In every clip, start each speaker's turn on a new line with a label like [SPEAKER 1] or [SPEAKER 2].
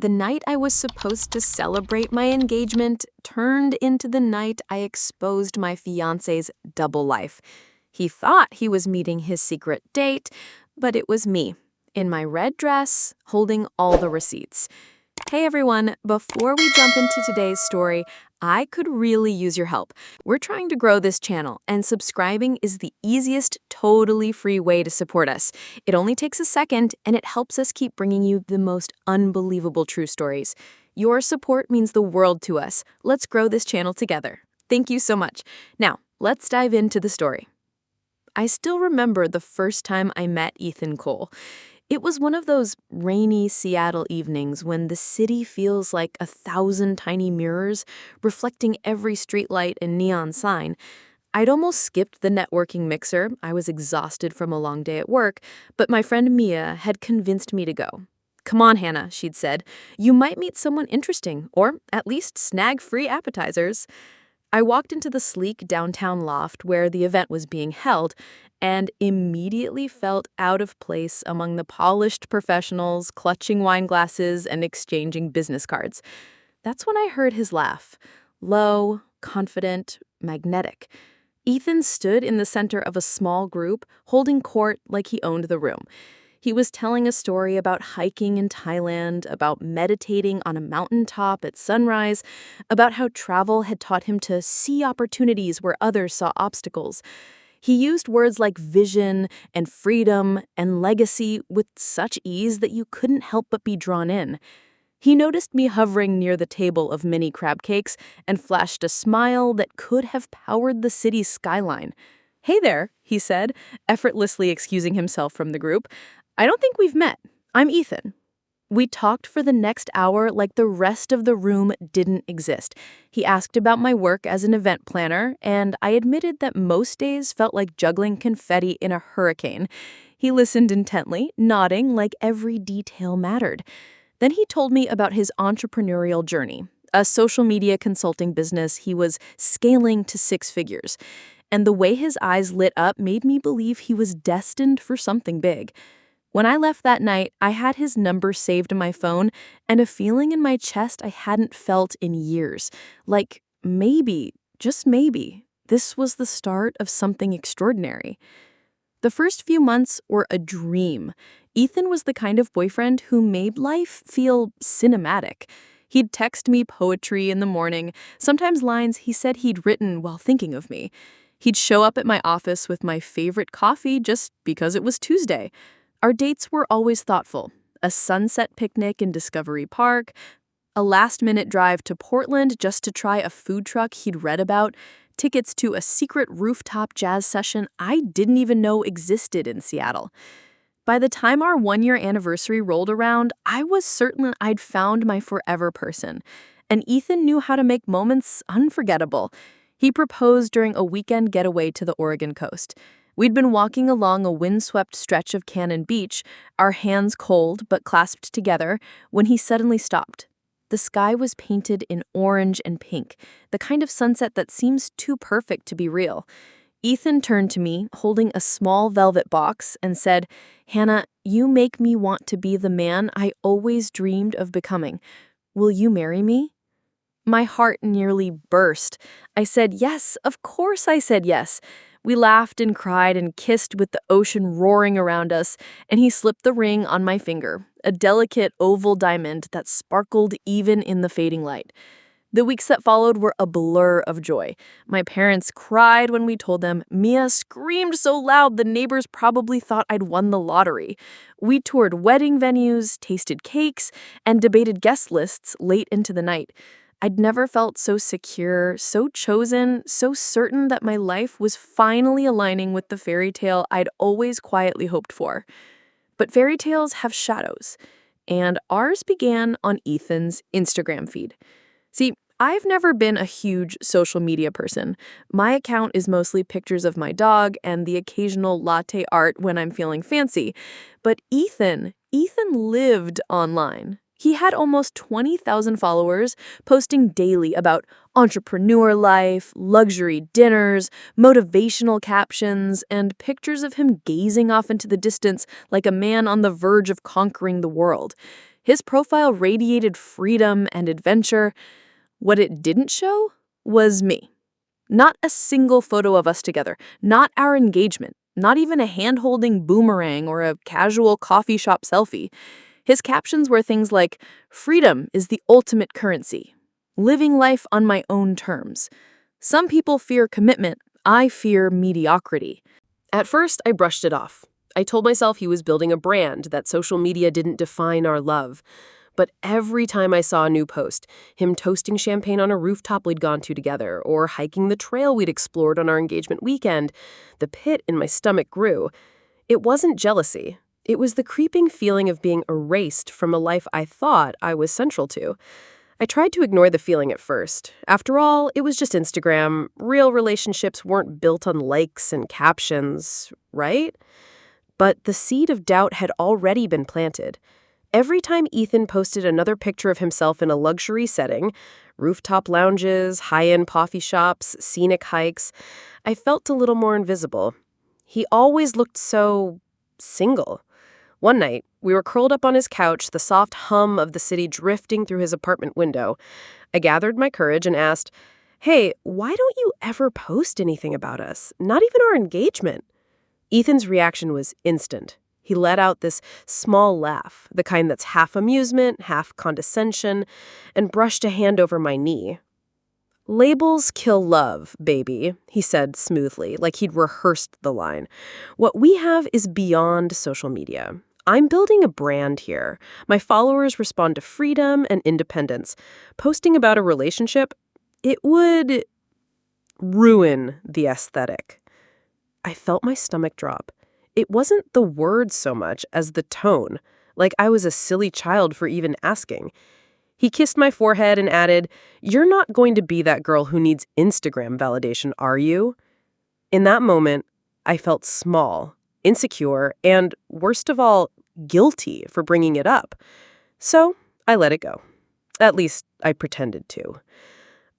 [SPEAKER 1] The night I was supposed to celebrate my engagement turned into the night I exposed my fiancé's double life. He thought he was meeting his secret date, but it was me, in my red dress, holding all the receipts. Hey everyone, before we jump into today's story, I could really use your help. We're trying to grow this channel, and subscribing is the easiest, totally free way to support us. It only takes a second, and it helps us keep bringing you the most unbelievable true stories. Your support means the world to us. Let's grow this channel together. Thank you so much. Now, let's dive into the story. I still remember the first time I met Ethan Cole. It was one of those rainy Seattle evenings when the city feels like 1,000 tiny mirrors reflecting every streetlight and neon sign. I'd almost skipped the networking mixer. I was exhausted from a long day at work, but my friend Mia had convinced me to go. "Come on, Hannah," she'd said. "You might meet someone interesting, or at least snag free appetizers." I walked into the sleek downtown loft where the event was being held and immediately felt out of place among the polished professionals clutching wine glasses and exchanging business cards. That's when I heard his laugh. Low, confident, magnetic. Ethan stood in the center of a small group, holding court like he owned the room. He was telling a story about hiking in Thailand, about meditating on a mountaintop at sunrise, about how travel had taught him to see opportunities where others saw obstacles. He used words like vision and freedom and legacy with such ease that you couldn't help but be drawn in. He noticed me hovering near the table of mini crab cakes and flashed a smile that could have powered the city's skyline. "Hey there," he said, effortlessly excusing himself from the group. "I don't think we've met. I'm Ethan." We talked for the next hour like the rest of the room didn't exist. He asked about my work as an event planner, and I admitted that most days felt like juggling confetti in a hurricane. He listened intently, nodding like every detail mattered. Then he told me about his entrepreneurial journey, a social media consulting business he was scaling to 6 figures. And the way his eyes lit up made me believe he was destined for something big. When I left that night, I had his number saved in my phone and a feeling in my chest I hadn't felt in years. Like maybe, just maybe, this was the start of something extraordinary. The first few months were a dream. Ethan was the kind of boyfriend who made life feel cinematic. He'd text me poetry in the morning, sometimes lines he said he'd written while thinking of me. He'd show up at my office with my favorite coffee just because it was Tuesday. Our dates were always thoughtful. A sunset picnic in Discovery Park, a last-minute drive to Portland just to try a food truck he'd read about, tickets to a secret rooftop jazz session I didn't even know existed in Seattle. By the time our 1-year anniversary rolled around, I was certain I'd found my forever person. And Ethan knew how to make moments unforgettable. He proposed during a weekend getaway to the Oregon coast. We'd been walking along a windswept stretch of Cannon Beach, our hands cold but clasped together, when he suddenly stopped. The sky was painted in orange and pink, the kind of sunset that seems too perfect to be real. Ethan turned to me, holding a small velvet box, and said, "Hannah, you make me want to be the man I always dreamed of becoming. Will you marry me?" My heart nearly burst. I said yes, of course I said yes. We laughed and cried and kissed with the ocean roaring around us, and he slipped the ring on my finger, a delicate oval diamond that sparkled even in the fading light. The weeks that followed were a blur of joy. My parents cried when we told them. Mia screamed so loud the neighbors probably thought I'd won the lottery. We toured wedding venues, tasted cakes, and debated guest lists late into the night. I'd never felt so secure, so chosen, so certain that my life was finally aligning with the fairy tale I'd always quietly hoped for. But fairy tales have shadows, and ours began on Ethan's Instagram feed. See, I've never been a huge social media person. My account is mostly pictures of my dog and the occasional latte art when I'm feeling fancy. But Ethan lived online. He had almost 20,000 followers, posting daily about entrepreneur life, luxury dinners, motivational captions, and pictures of him gazing off into the distance like a man on the verge of conquering the world. His profile radiated freedom and adventure. What it didn't show was me. Not a single photo of us together, not our engagement, not even a hand-holding boomerang or a casual coffee shop selfie. His captions were things like, "Freedom is the ultimate currency. Living life on my own terms. Some people fear commitment. I fear mediocrity." At first, I brushed it off. I told myself he was building a brand, that social media didn't define our love. But every time I saw a new post, him toasting champagne on a rooftop we'd gone to together, or hiking the trail we'd explored on our engagement weekend, the pit in my stomach grew. It wasn't jealousy. It was the creeping feeling of being erased from a life I thought I was central to. I tried to ignore the feeling at first. After all, it was just Instagram. Real relationships weren't built on likes and captions, right? But the seed of doubt had already been planted. Every time Ethan posted another picture of himself in a luxury setting, rooftop lounges, high-end coffee shops, scenic hikes, I felt a little more invisible. He always looked so single. One night, we were curled up on his couch, the soft hum of the city drifting through his apartment window. I gathered my courage and asked, "Hey, why don't you ever post anything about us? Not even our engagement?" Ethan's reaction was instant. He let out this small laugh, the kind that's half amusement, half condescension, and brushed a hand over my knee. "Labels kill love, baby," he said smoothly, like he'd rehearsed the line. "What we have is beyond social media. I'm building a brand here. My followers respond to freedom and independence. Posting about a relationship, it would ruin the aesthetic." I felt my stomach drop. It wasn't the words so much as the tone, like I was a silly child for even asking. He kissed my forehead and added, "You're not going to be that girl who needs Instagram validation, are you?" In that moment, I felt small, insecure, and, worst of all, guilty for bringing it up. So I let it go. At least I pretended to.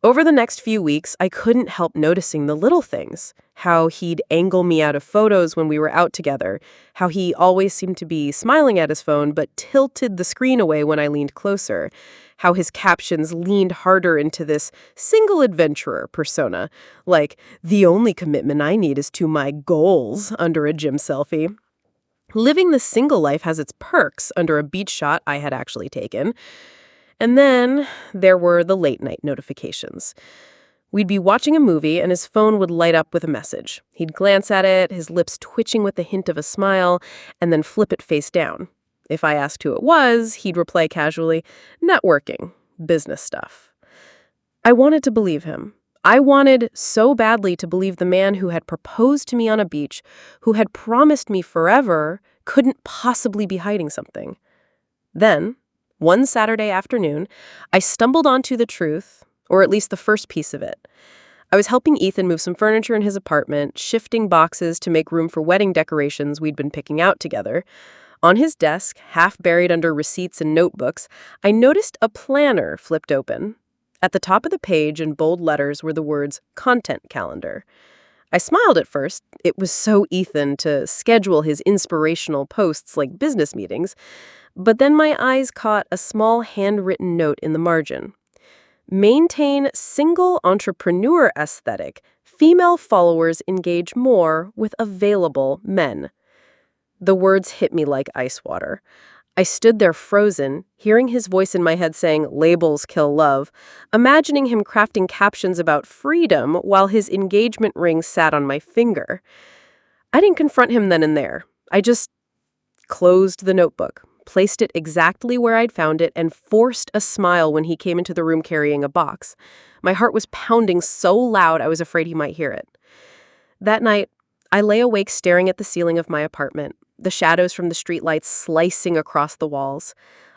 [SPEAKER 1] Over the next few weeks, I couldn't help noticing the little things. How he'd angle me out of photos when we were out together. How he always seemed to be smiling at his phone but tilted the screen away when I leaned closer. How his captions leaned harder into this single adventurer persona. Like, "The only commitment I need is to my goals," under a gym selfie. Living the single life has its perks under a beach shot I had actually taken. And then there were the late-night notifications. We'd be watching a movie, and his phone would light up with a message. He'd glance at it, his lips twitching with the hint of a smile, and then flip it face down. If I asked who it was, he'd reply casually, "Networking, business stuff." I wanted to believe him. I wanted so badly to believe the man who had proposed to me on a beach, who had promised me forever, couldn't possibly be hiding something. Then, one Saturday afternoon, I stumbled onto the truth, or at least the first piece of it. I was helping Ethan move some furniture in his apartment, shifting boxes to make room for wedding decorations we'd been picking out together. On his desk, half buried under receipts and notebooks, I noticed a planner flipped open. At the top of the page in bold letters were the words "Content Calendar." I smiled at first. It was so Ethan to schedule his inspirational posts like business meetings. But then my eyes caught a small handwritten note in the margin. "Maintain single entrepreneur aesthetic. Female followers engage more with available men." The words hit me like ice water. I stood there frozen, hearing his voice in my head saying, "Labels kill love," imagining him crafting captions about freedom while his engagement ring sat on my finger. I didn't confront him then and there. I just closed the notebook, placed it exactly where I'd found it, and forced a smile when he came into the room carrying a box. My heart was pounding so loud I was afraid he might hear it. That night, I lay awake staring at the ceiling of my apartment, the shadows from the streetlights slicing across the walls.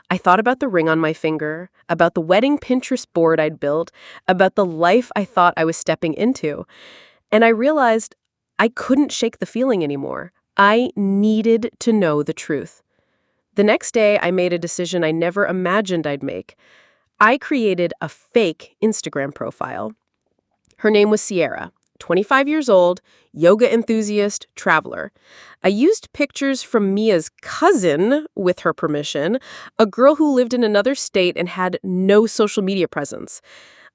[SPEAKER 1] I thought about the ring on my finger, about the wedding Pinterest board I'd built, about the life I thought I was stepping into. And I realized I couldn't shake the feeling anymore. I needed to know the truth. The next day, I made a decision I never imagined I'd make. I created a fake Instagram profile. Her name was Sierra,
[SPEAKER 2] 25 years old, yoga enthusiast, traveler. I used pictures from Mia's cousin, with her permission, a girl who lived in another state and had no social media presence.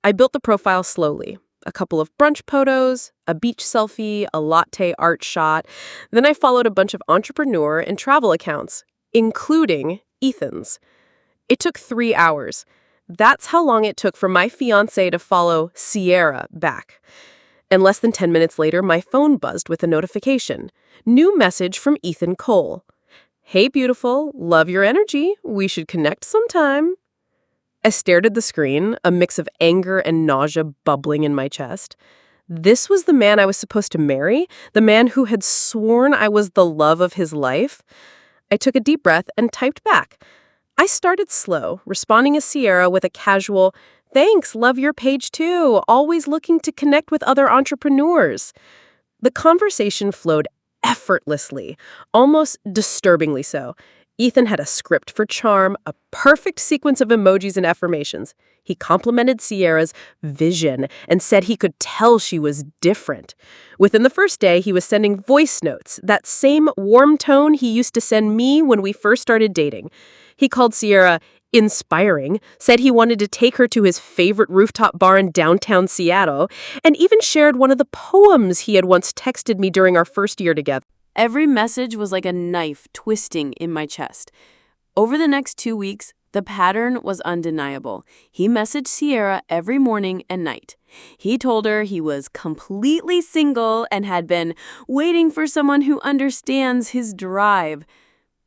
[SPEAKER 2] I built the profile slowly. A couple of brunch photos, a beach selfie, a latte art shot. Then I followed a bunch of entrepreneur and travel accounts, including Ethan's. It took 3 hours. That's how long it took for my fiancé to follow Sierra back. And less than 10 minutes later, my phone buzzed with a notification. New message from Ethan Cole. Hey, beautiful. Love your energy. We should connect sometime. I stared at the screen, a mix of anger and nausea bubbling in my chest. This was the man I was supposed to marry, the man who had sworn I was the love of his life. I took a deep breath and typed back. I started slow, responding to Sierra with a casual, "Thanks, love your page too, always looking to connect with other entrepreneurs." The conversation flowed effortlessly, almost disturbingly so. Ethan had a script for charm, a perfect sequence of emojis and affirmations. He complimented Sierra's vision and said he could tell she was different. Within the first day, he was sending voice notes, that same warm tone he used to send me when we first started dating. He called Sierra inspiring, said he wanted to take her to his favorite rooftop bar in downtown Seattle, and even shared one of the poems he had once texted me during our first year together.
[SPEAKER 3] Every message was like a knife twisting in my chest. Over the next 2 weeks, the pattern was undeniable. He messaged Sierra every morning and night. He told her he was completely single and had been waiting for someone who understands his drive.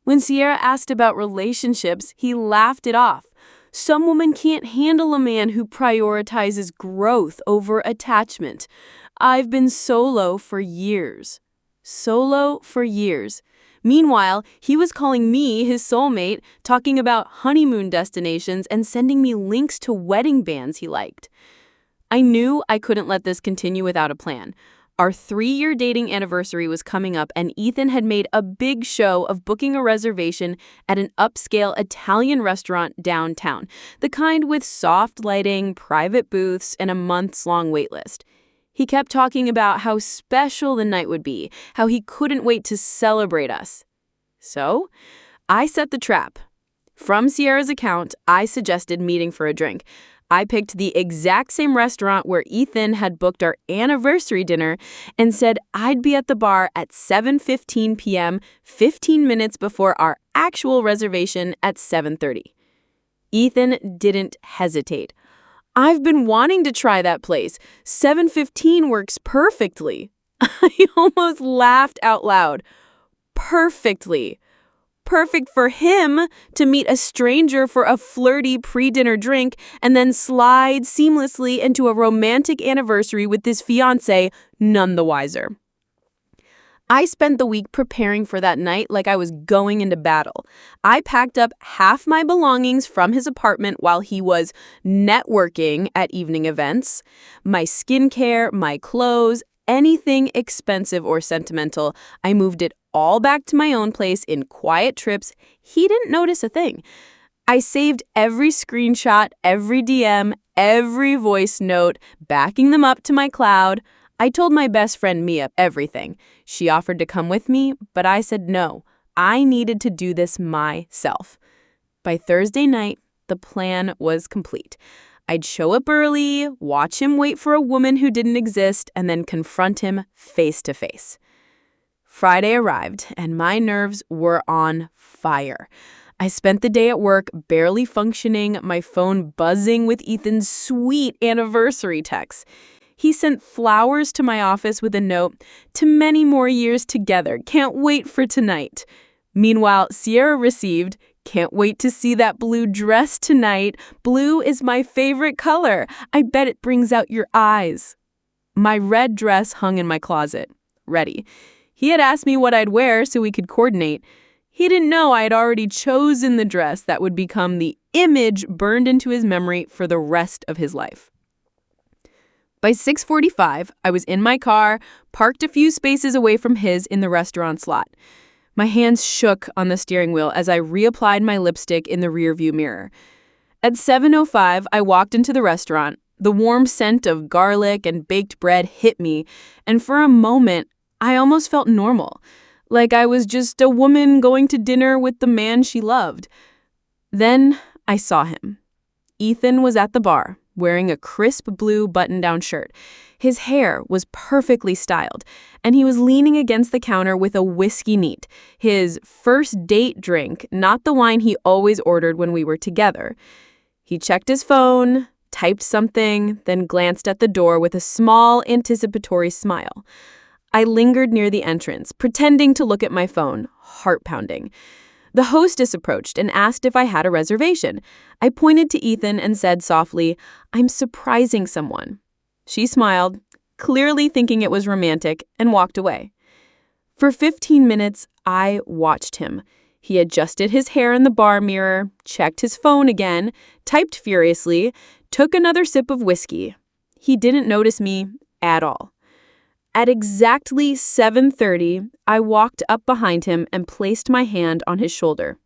[SPEAKER 3] When Sierra asked about relationships, he laughed it off. Some woman can't handle a man who prioritizes growth over attachment. I've been solo for years. Solo for years. Meanwhile, he was calling me his soulmate, talking about honeymoon destinations and sending me links to wedding bands he liked. I knew I couldn't let this continue without a plan. Our 3-year dating anniversary was coming up, and Ethan had made a big show of booking a reservation at an upscale Italian restaurant downtown, the kind with soft lighting, private booths, and a months-long waitlist. He kept talking about how special the night would be, how he couldn't wait to celebrate us. So, I set the trap. From Sierra's account, I suggested meeting for a drink. I picked the exact same restaurant where Ethan had booked our anniversary dinner and said I'd be at the bar at 7:15 p.m., 15 minutes before our actual reservation at 7:30. Ethan didn't hesitate. I've been wanting to try that place. 7:15 works perfectly. I almost laughed out loud. Perfectly. Perfect for him to meet a stranger for a flirty pre-dinner drink and then slide seamlessly into a romantic anniversary with his fiancé, none the wiser. I spent the week preparing for that night like I was going into battle. I packed up half my belongings from his apartment while he was networking at evening events. My skincare, my clothes, anything expensive or sentimental, I moved it all back to my own place in quiet trips. He didn't notice a thing. I saved every screenshot, every DM, every voice note, backing them up to my cloud. I told my best friend Mia everything. She offered to come with me, but I said no. I needed to do this myself. By Thursday night, the plan was complete. I'd show up early, watch him wait for a woman who didn't exist, and then confront him face to face. Friday arrived, and my nerves were on fire. I spent the day at work, barely functioning, my phone buzzing with Ethan's sweet anniversary texts. He sent flowers to my office with a note, "To many more years together. Can't wait for tonight." Meanwhile, Sierra received, "Can't wait to see that blue dress tonight. Blue is my favorite color. I bet it brings out your eyes." My red dress hung in my closet, ready. He had asked me what I'd wear so we could coordinate. He didn't know I had already chosen the dress that would become the image burned into his memory for the rest of his life. By 6:45, I was in my car, parked a few spaces away from his in the restaurant slot. My hands shook on the steering wheel as I reapplied my lipstick in the rearview mirror. At 7:05, I walked into the restaurant. The warm scent of garlic and baked bread hit me, and for a moment, I almost felt normal, like I was just a woman going to dinner with the man she loved. Then I saw him. Ethan was at the bar, wearing a crisp blue button-down shirt. His hair was perfectly styled, and he was leaning against the counter with a whiskey neat, his first date drink, not the wine he always ordered when we were together. He checked his phone, typed something, then glanced at the door with a small, anticipatory smile. I lingered near the entrance, pretending to look at my phone, heart pounding. The hostess approached and asked if I had a reservation. I pointed to Ethan and said softly, "I'm surprising someone." She smiled, clearly thinking it was romantic, and walked away. For 15 minutes, I watched him. He adjusted his hair in the bar mirror, checked his phone again, typed furiously, took another sip of whiskey. He didn't notice me at all. At exactly 7:30, I walked up behind him and placed my hand on his shoulder.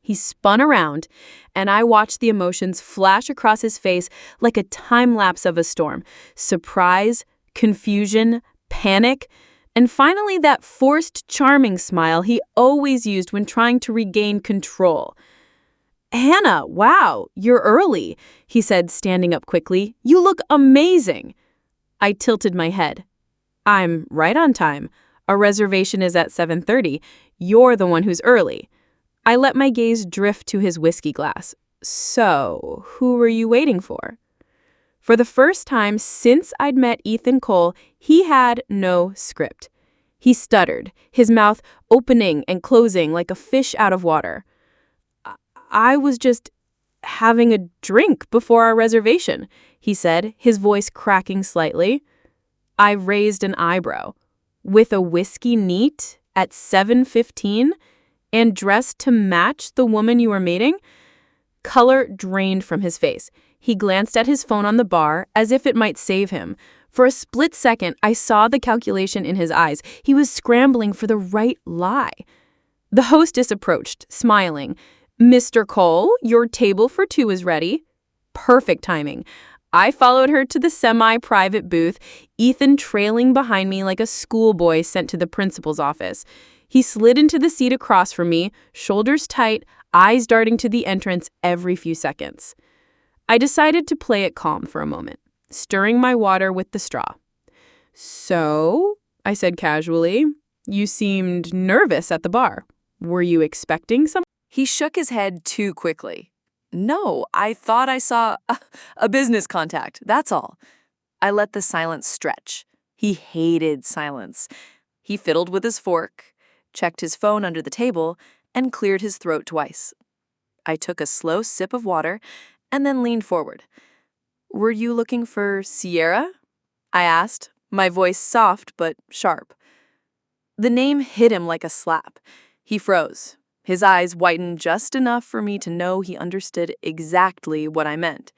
[SPEAKER 3] He spun around, and I watched the emotions flash across his face like a time lapse of a storm. Surprise, confusion, panic, and finally that forced, charming smile he always used when trying to regain control. "Hannah, wow, you're early," he said, standing up quickly. "You look amazing." I tilted my head. "I'm right on time. Our reservation is at 7:30. You're the one who's early." I let my gaze drift to his whiskey glass. "So, who were you waiting for?" For the first time since I'd met Ethan Cole, he had no script. He stuttered, his mouth opening and closing like a fish out of water. "I was just having a drink before our reservation," he said, his voice cracking slightly. I raised an eyebrow. "With a whiskey neat at 7:15 and dressed to match the woman you were meeting?" Color drained from his face. He glanced at his phone on the bar as if it might save him. For a split second, I saw the calculation in his eyes. He was scrambling for the right lie. The hostess approached, smiling. "Mr. Cole, your table for two is ready." Perfect timing. I followed her to the semi-private booth, Ethan trailing behind me like a schoolboy sent to the principal's office. He slid into the seat across from me, shoulders tight, eyes darting to the entrance every few seconds. I decided to play it calm for a moment, stirring my water with the straw. "So," I said casually, "you seemed nervous at the bar. Were you expecting someone?"
[SPEAKER 1] He shook his head too quickly. "No, I thought I saw a business contact, that's all." I let the silence stretch. He hated silence. He fiddled with his fork, checked his phone under the table, and cleared his throat twice. I took a slow sip of water and then leaned forward. "Were you looking for Sierra?" I asked, my voice soft but sharp. The name hit him like a slap. He froze. His eyes whitened just enough for me to know he understood exactly what I meant.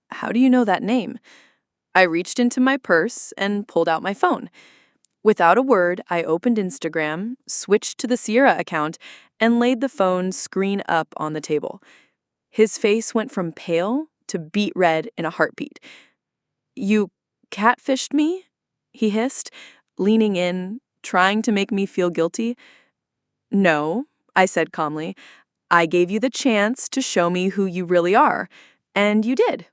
[SPEAKER 1] "How do you know that name?" I reached into my purse and pulled out my phone. Without a word, I opened Instagram, switched to the Sierra account, and laid the phone screen up on the table. His face went from pale to beet red in a heartbeat. "You catfished me?" he hissed, leaning in, trying to make me feel guilty. "No," I said calmly. "I gave you the chance to show me who you really are, and you did."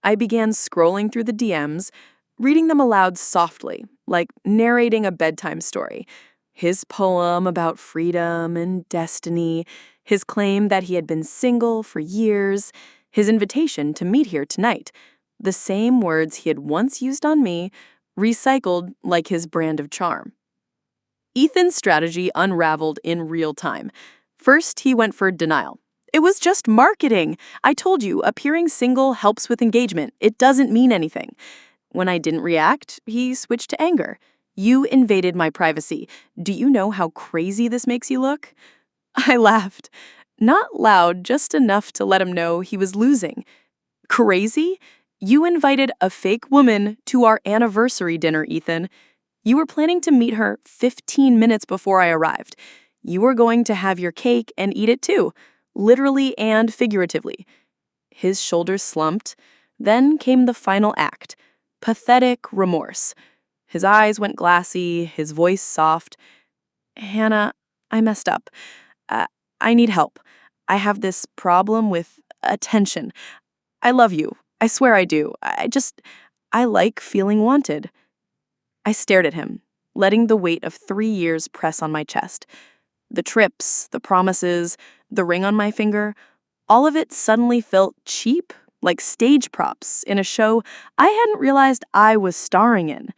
[SPEAKER 1] I began scrolling through the DMs, reading them aloud softly, like narrating a bedtime story. His poem about freedom and destiny, his claim that he had been single for years, his invitation to meet here tonight. The same words he had once used on me, recycled like his brand of charm. Ethan's strategy unraveled in real time. First, he went for denial. "It was just marketing. I told you, appearing single helps with engagement. It doesn't mean anything." When I didn't react, he switched to anger. "You invaded my privacy. Do you know how crazy this makes you look?" I laughed. Not loud, just enough to let him know he was losing. "Crazy? You invited a fake woman to our anniversary dinner, Ethan. You were planning to meet her 15 minutes before I arrived. You were going to have your cake and eat it too, literally and figuratively." His shoulders slumped.
[SPEAKER 3] Then came the final act, pathetic remorse. His eyes went glassy, his voice soft. Hannah, I messed up. Uh, I need help. I have this problem with attention. I love you. I swear I do. I like feeling wanted. I stared at him, letting the weight of 3 years press on my chest. The trips, the promises, the ring on my finger, all of it suddenly felt cheap, like stage props in a show I hadn't realized I was starring in.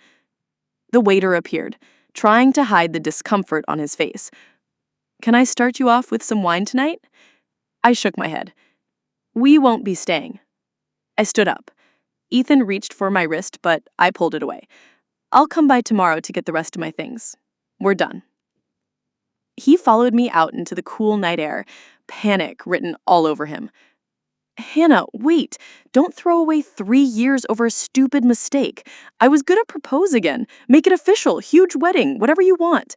[SPEAKER 3] The waiter appeared, trying to hide the discomfort on his face. "Can I start you off with some wine tonight?" I shook my head. "We won't be staying." I stood up. Ethan reached for my wrist, but I pulled it away. "I'll come by tomorrow to get the rest of my things. We're done." He followed me out into the cool night air, panic written all over him. "Hannah, wait. Don't throw away 3 years over a stupid mistake. I was gonna propose again. Make it official, huge wedding, whatever you want."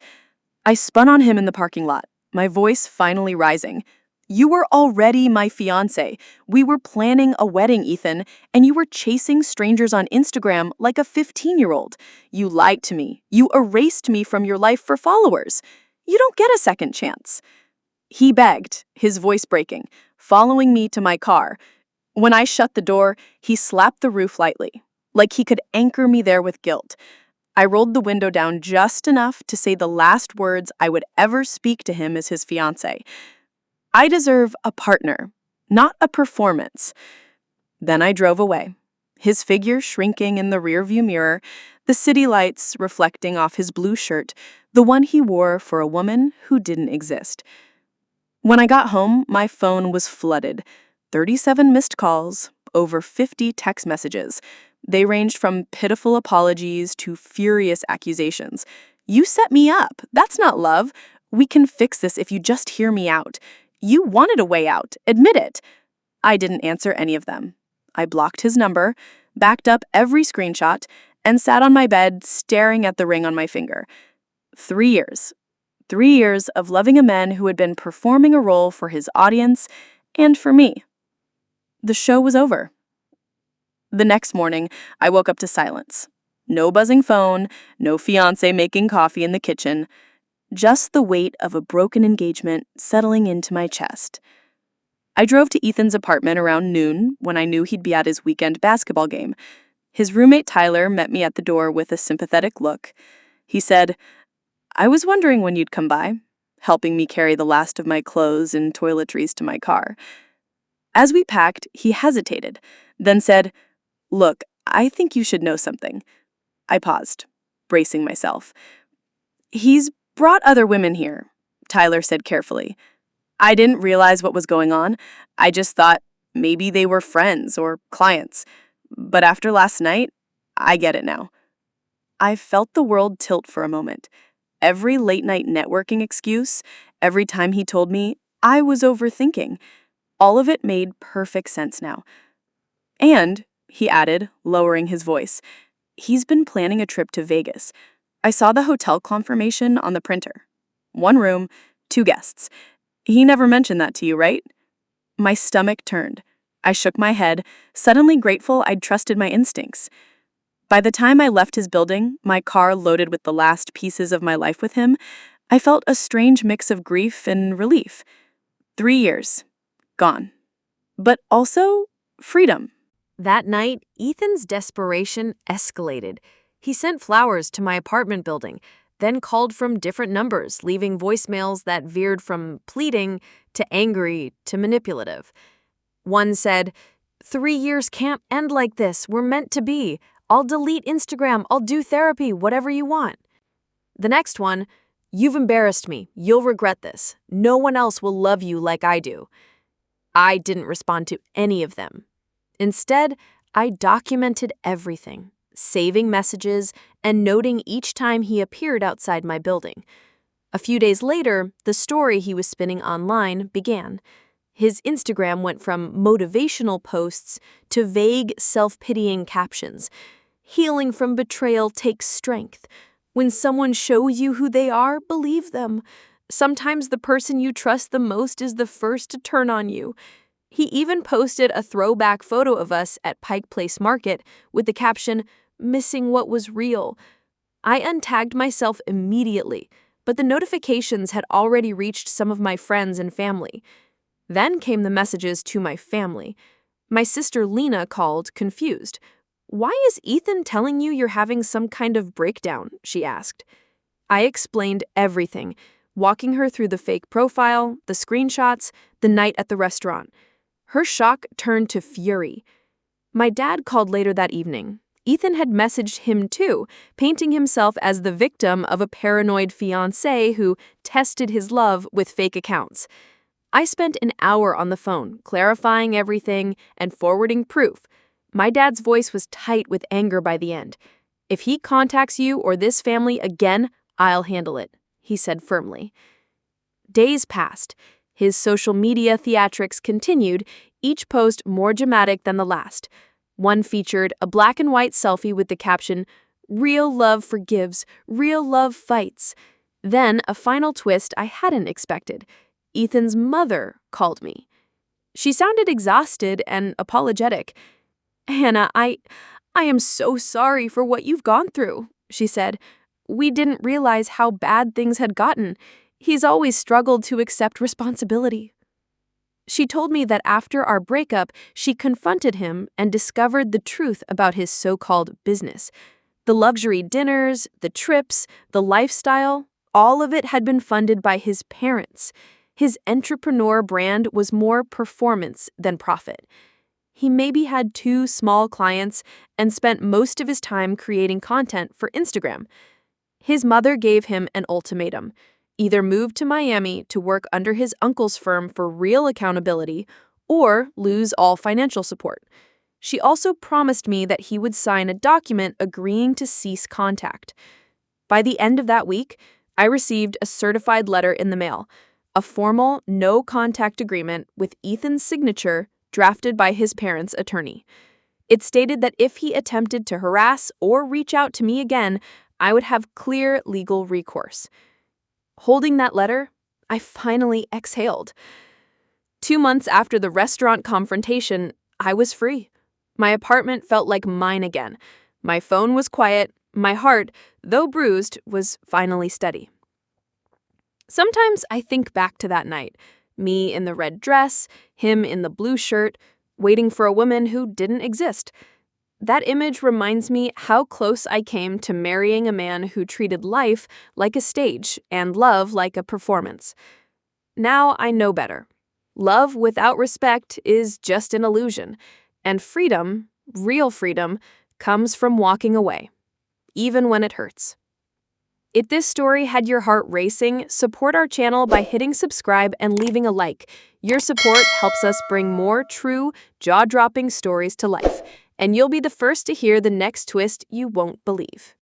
[SPEAKER 3] I spun on him in the parking lot, my voice finally rising. "You were already my fiancé. We were planning a wedding, Ethan, and you were chasing strangers on Instagram like a 15-year-old. You lied to me. You erased me from your life for followers. You don't get a second chance." He begged, his voice breaking, following me to my car. When I shut the door, he slapped the roof lightly, like he could anchor me there with guilt. I rolled the window down just enough to say the last words I would ever speak to him as his fiancé. "I deserve a partner, not a performance." Then I drove away, his figure shrinking in the rearview mirror, the city lights reflecting off his blue shirt, the one he wore for a woman who didn't exist. When I got home, my phone was flooded. 37 missed calls, over 50 text messages. They ranged from pitiful apologies to furious accusations. "You set me up. That's not love. We can fix this if you just hear me out. You wanted a way out. Admit it." I didn't answer any of them. I blocked his number, backed up every screenshot, and sat on my bed staring at the ring on my finger. 3 years. 3 years of loving a man who had been performing a role for his audience and for me. The show was over. The next morning, I woke up to silence. No buzzing phone, no fiancé making coffee in the kitchen, just the weight of a broken engagement settling into my chest. I drove to Ethan's apartment around noon when I knew he'd be at his weekend basketball game. His roommate Tyler met me at the door with a sympathetic look. He said, "I was wondering when you'd come by," helping me carry the last of my clothes and toiletries to my car. As we packed, he hesitated, then said, "Look, I think you should know something." I paused, bracing myself. "He's brought other women here," Tyler said carefully. I didn't realize what was going on. I just thought maybe they were friends or clients. But after last night, I get it now. I felt the world tilt for a moment. Every late-night networking excuse, every time he told me I was overthinking, all of it made perfect sense now. "And," he added, lowering his voice, "he's been planning a trip to Vegas. I saw the hotel confirmation on the printer. 1 room, 2 guests. He never mentioned that to you, right?" My stomach turned. I shook my head, suddenly grateful I'd trusted my instincts. By the time I left his building, my car loaded with the last pieces of my life with him, I felt a strange mix of grief and relief. 3 years. Gone. But also freedom.
[SPEAKER 1] That night, Ethan's desperation escalated. He sent flowers to my apartment building, then called from different numbers, leaving voicemails that veered from pleading to angry to manipulative. One said, "3 years can't end like this. We're meant to be. I'll delete Instagram. I'll do therapy, whatever you want." The next one, "You've embarrassed me. You'll regret this. No one else will love you like I do." I didn't respond to any of them. Instead, I documented everything, saving messages and noting each time he appeared outside my building. A few days later, the story he was spinning online began. His Instagram went from motivational posts to vague, self-pitying captions. "Healing from betrayal takes strength. When someone shows you who they are, believe them. Sometimes the person you trust the most is the first to turn on you." He even posted a throwback photo of us at Pike Place Market with the caption, "Missing what was real." I untagged myself immediately, but the notifications had already reached some of my friends and family. Then came the messages to my family. My sister Lena called, confused. "Why is Ethan telling you you're having some kind of breakdown?" she asked. I explained everything, walking her through the fake profile, the screenshots, the night at the restaurant. Her shock turned to fury. My dad called later that evening. Ethan had messaged him too, painting himself as the victim of a paranoid fiancé who tested his love with fake accounts. I spent an hour on the phone, clarifying everything and forwarding proof. My dad's voice was tight with anger by the end. "If he contacts you or this family again, I'll handle it," he said firmly. Days passed. His social media theatrics continued, each post more dramatic than the last. One featured a black and white selfie with the caption, "Real love forgives, real love fights." Then a final twist I hadn't expected. Ethan's mother called me. She sounded exhausted and apologetic. "Hannah, I am so sorry for what you've gone through," she said. "We didn't realize how bad things had gotten. He's always struggled to accept responsibility." She told me that after our breakup, she confronted him and discovered the truth about his so-called business. The luxury dinners, the trips, the lifestyle, all of it had been funded by his parents. His entrepreneur brand was more performance than profit. He maybe had 2 small clients and spent most of his time creating content for Instagram. His mother gave him an ultimatum: either move to Miami to work under his uncle's firm for real accountability or lose all financial support. She also promised me that he would sign a document agreeing to cease contact. By the end of that week, I received a certified letter in the mail, a formal no-contact agreement with Ethan's signature drafted by his parents' attorney. It stated that if he attempted to harass or reach out to me again, I would have clear legal recourse. Holding that letter, I finally exhaled. 2 months after the restaurant confrontation, I was free. My apartment felt like mine again. My phone was quiet. My heart, though bruised, was finally steady. Sometimes I think back to that night, me in the red dress, him in the blue shirt, waiting for a woman who didn't exist. That image reminds me how close I came to marrying a man who treated life like a stage and love like a performance. Now I know better. Love without respect is just an illusion, and freedom, real freedom, comes from walking away, even when it hurts. If this story had your heart racing, support our channel by hitting subscribe and leaving a like. Your support helps us bring more true, jaw-dropping stories to life, and you'll be the first to hear the next twist you won't believe.